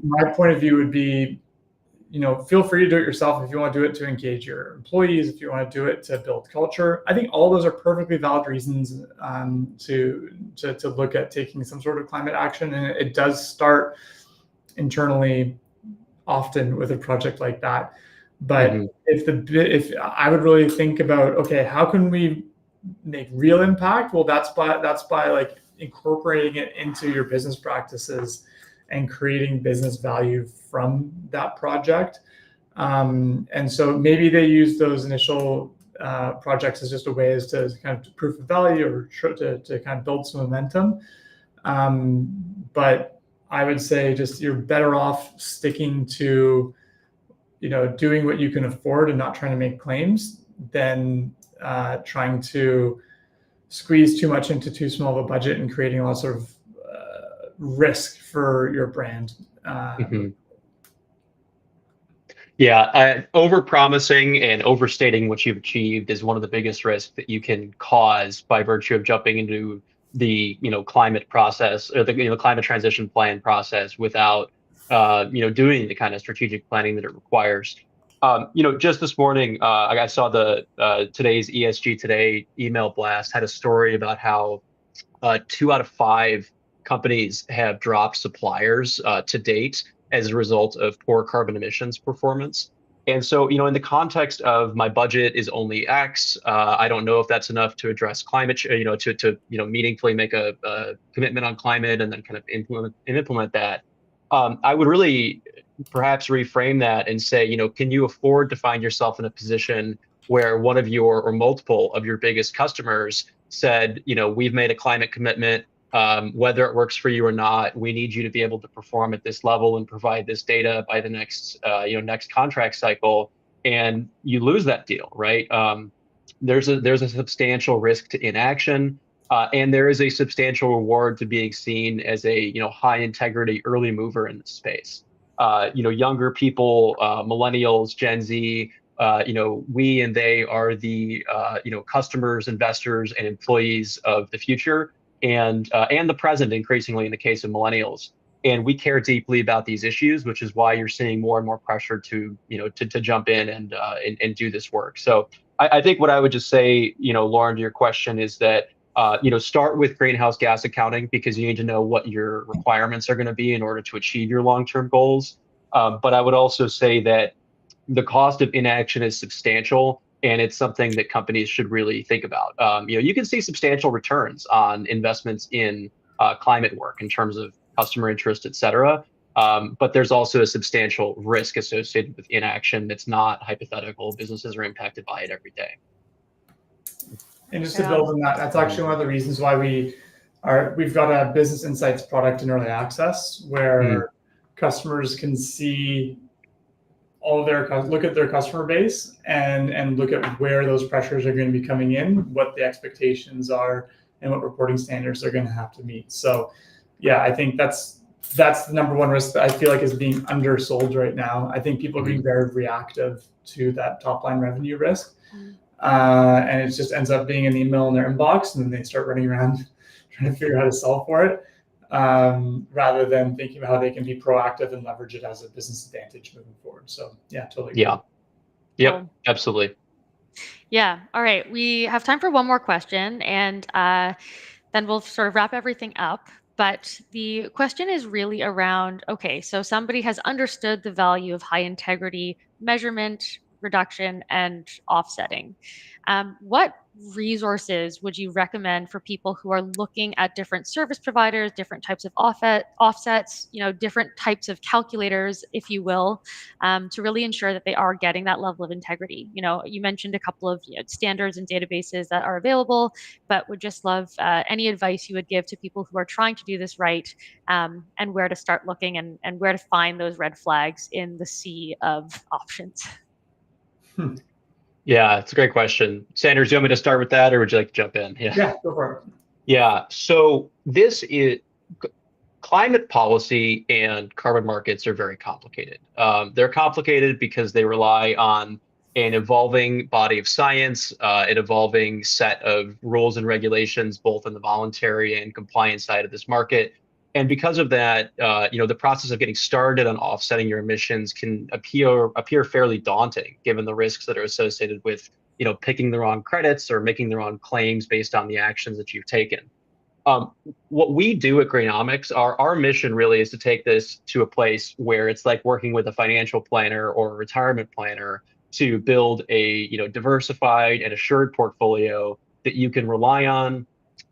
my point of view would be, feel free to do it yourself if you want to do it to engage your employees, if you want to do it to build culture. I think all those are perfectly valid reasons to look at taking some sort of climate action, and it does start internally often with a project like that. But if I would really think about, okay, how can we make real impact? Well, that's by like incorporating it into your business practices and creating business value from that project. And so maybe they use those initial projects as just a way as to kind of proof of value or to kind of build some momentum. But I would say just you're better off sticking to, doing what you can afford and not trying to make claims than trying to squeeze too much into too small of a budget and creating a lot of sort of risk for your brand. Yeah, over-promising and overstating what you've achieved is one of the biggest risks that you can cause by virtue of jumping into the climate process, or the climate transition plan process without doing the kind of strategic planning that it requires. Just this morning, I saw the today's ESG Today email blast had a story about how 2 out of 5 companies have dropped suppliers to date as a result of poor carbon emissions performance. And so, in the context of my budget is only X, I don't know if that's enough to address climate, to meaningfully make a commitment on climate and then kind of implement that. I would really perhaps reframe that and say, can you afford to find yourself in a position where one of your or multiple of your biggest customers said, we've made a climate commitment, whether it works for you or not, we need you to be able to perform at this level and provide this data by the next contract cycle, and you lose that deal, right? There's a substantial risk to inaction, and there is a substantial reward to being seen as a high integrity early mover in this space. Younger people, millennials, Gen Z, we and they are the customers, investors, and employees of the future, and the present, increasingly in the case of millennials. And we care deeply about these issues, which is why you're seeing more and more pressure to jump in and do this work. So I think what I would just say, Lauren, to your question is that start with greenhouse gas accounting, because you need to know what your requirements are going to be in order to achieve your long-term goals. But I would also say that the cost of inaction is substantial, and it's something that companies should really think about. You can see substantial returns on investments in climate work in terms of customer interest, et cetera. But there's also a substantial risk associated with inaction that's not hypothetical. Businesses are impacted by it every day. And just to build on that, that's actually one of the reasons why we've got a business insights product in early access, where customers can see look at their customer base and look at where those pressures are going to be coming in, what the expectations are, and what reporting standards they're going to have to meet. So yeah, I think that's the number one risk that I feel like is being undersold right now. I think people are being very reactive to that top line revenue risk. And it just ends up being an email in their inbox, and then they start running around trying to figure out how to solve for it, rather than thinking about how they can be proactive and leverage it as a business advantage moving forward. So yeah, totally. Yeah. Yep. Absolutely. Yeah. All right. We have time for one more question, and then we'll sort of wrap everything up. But the question is really around, okay, so somebody has understood the value of high integrity measurement, reduction, and offsetting. What resources would you recommend for people who are looking at different service providers, different types of offsets, different types of calculators, if you will, to really ensure that they are getting that level of integrity? You mentioned a couple of standards and databases that are available, but would just love any advice you would give to people who are trying to do this right, and where to start looking and where to find those red flags in the sea of options. Yeah, it's a great question. Sanders, do you want me to start with that, or would you like to jump in? Yeah, go for it. Yeah, so this is climate policy and carbon markets are very complicated. They're complicated because they rely on an evolving body of science, an evolving set of rules and regulations, both in the voluntary and compliance side of this market. And because of that, the process of getting started on offsetting your emissions can appear fairly daunting, given the risks that are associated with, picking the wrong credits or making the wrong claims based on the actions that you've taken. Um, what we do at Greenomix, our mission really is to take this to a place where it's like working with a financial planner or a retirement planner to build a diversified and assured portfolio that you can rely on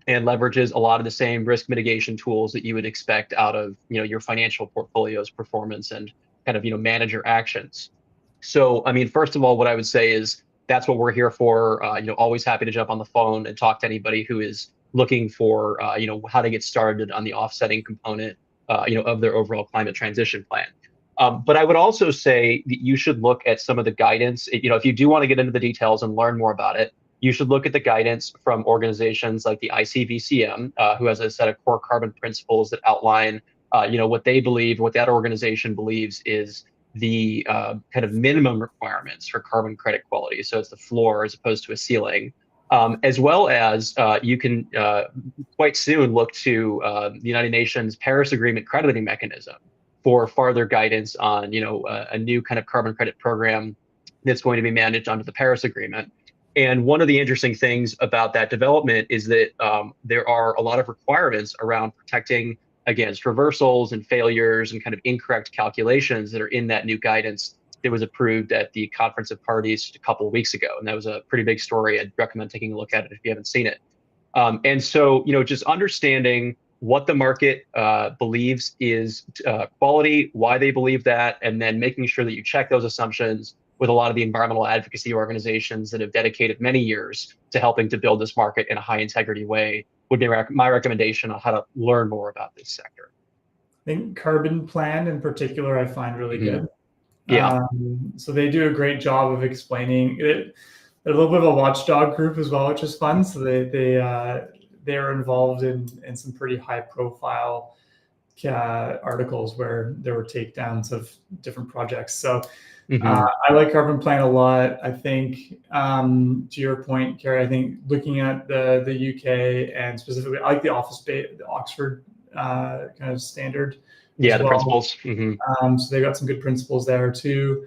and leverages a lot of the same risk mitigation tools that you would expect out of your financial portfolio's performance and kind of manager actions. So, I mean, first of all, what I would say is that's what we're here for. Always happy to jump on the phone and talk to anybody who is looking for, how to get started on the offsetting component, of their overall climate transition plan. But I would also say that you should look at some of the guidance. If you do want to get into the details and learn more about it, you should look at the guidance from organizations like the ICVCM, who has a set of core carbon principles that outline, what they believe, what that organization believes is the kind of minimum requirements for carbon credit quality. So it's the floor as opposed to a ceiling. As well as you can quite soon look to the United Nations Paris Agreement crediting mechanism for farther guidance on, a new kind of carbon credit program that's going to be managed under the Paris Agreement. And one of the interesting things about that development is that there are a lot of requirements around protecting against reversals and failures and kind of incorrect calculations that are in that new guidance that was approved at the Conference of Parties a couple of weeks ago. And that was a pretty big story. I'd recommend taking a look at it if you haven't seen it. And so, just understanding what the market believes is quality, why they believe that, and then making sure that you check those assumptions with a lot of the environmental advocacy organizations that have dedicated many years to helping to build this market in a high integrity way would be my recommendation on how to learn more about this sector. I think Carbon Plan in particular, I find really good. Yeah. So they do a great job of explaining it. They're a little bit of a watchdog group as well, which is fun. So they are involved in some pretty high profile articles where there were takedowns of different projects. So I like Carbon Plan a lot. I think to your point, Cary, I think looking at the UK and specifically, I like the Oxford kind of standard. Yeah, the well. principles. So they've got some good principles there too.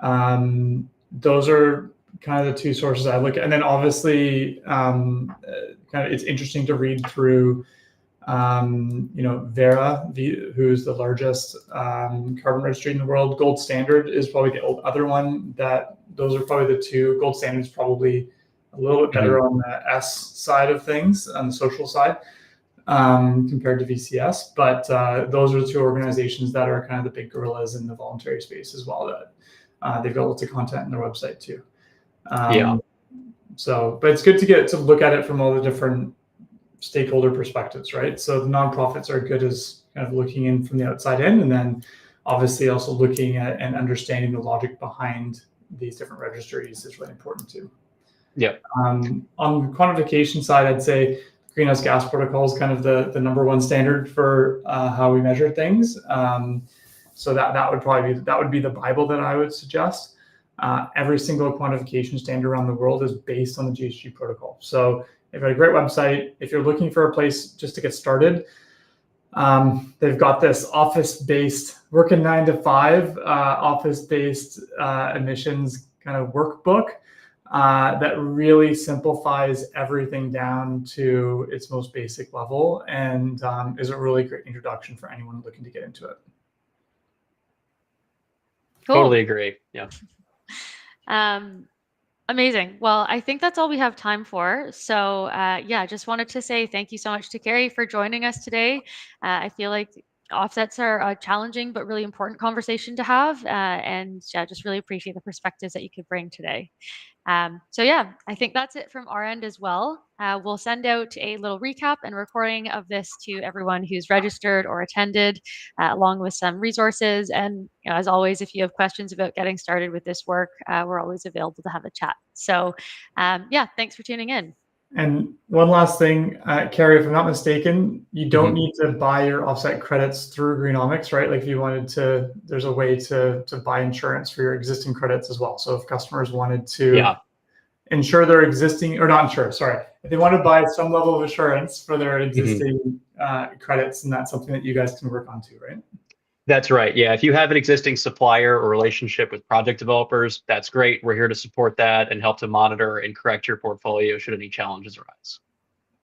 Those are kind of the two sources I look at. And then obviously, kind of it's interesting to read through, Verra, who's the largest carbon registry in the world. Gold Standard is probably the other one. Those are probably the two. Gold Standard is probably a little bit better on the S side of things, on the social side, compared to VCS. But those are the two organizations that are kind of the big gorillas in the voluntary space as well. That they've got lots of content on their website too. So, but it's good to get to look at it from all the different stakeholder perspectives, right? So the nonprofits are good as kind of looking in from the outside in, and then obviously also looking at and understanding the logic behind these different registries is really important too. Yeah. On the quantification side, I'd say greenhouse gas protocol is kind of the number one standard for how we measure things. So that would be the Bible that I would suggest. Every single quantification standard around the world is based on the GHG protocol. So they've got a great website. If you're looking for a place just to get started, they've got this office-based, working 9 to 5, office-based emissions kind of workbook that really simplifies everything down to its most basic level, and is a really great introduction for anyone looking to get into it. Cool. Totally agree. Yeah. Amazing. Well, I think that's all we have time for. So yeah, just wanted to say thank you so much to Cary for joining us today. I feel like offsets are a challenging but really important conversation to have. And yeah, just really appreciate the perspectives that you could bring today. So yeah, I think that's it from our end as well. We'll send out a little recap and recording of this to everyone who's registered or attended, along with some resources. And as always, if you have questions about getting started with this work, we're always available to have a chat. So yeah, thanks for tuning in. And one last thing, Cary, if I'm not mistaken, you don't Mhm. need to buy your offset credits through Greenomix, right? Like if you wanted to, there's a way to buy insurance for your existing credits as well. So if customers wanted to Yeah. insure their existing, or not insure, sorry, if they want to buy some level of insurance for their Mhm. existing credits, and that's something that you guys can work on too, right? That's right. Yeah. If you have an existing supplier or relationship with project developers, that's great. We're here to support that and help to monitor and correct your portfolio should any challenges arise.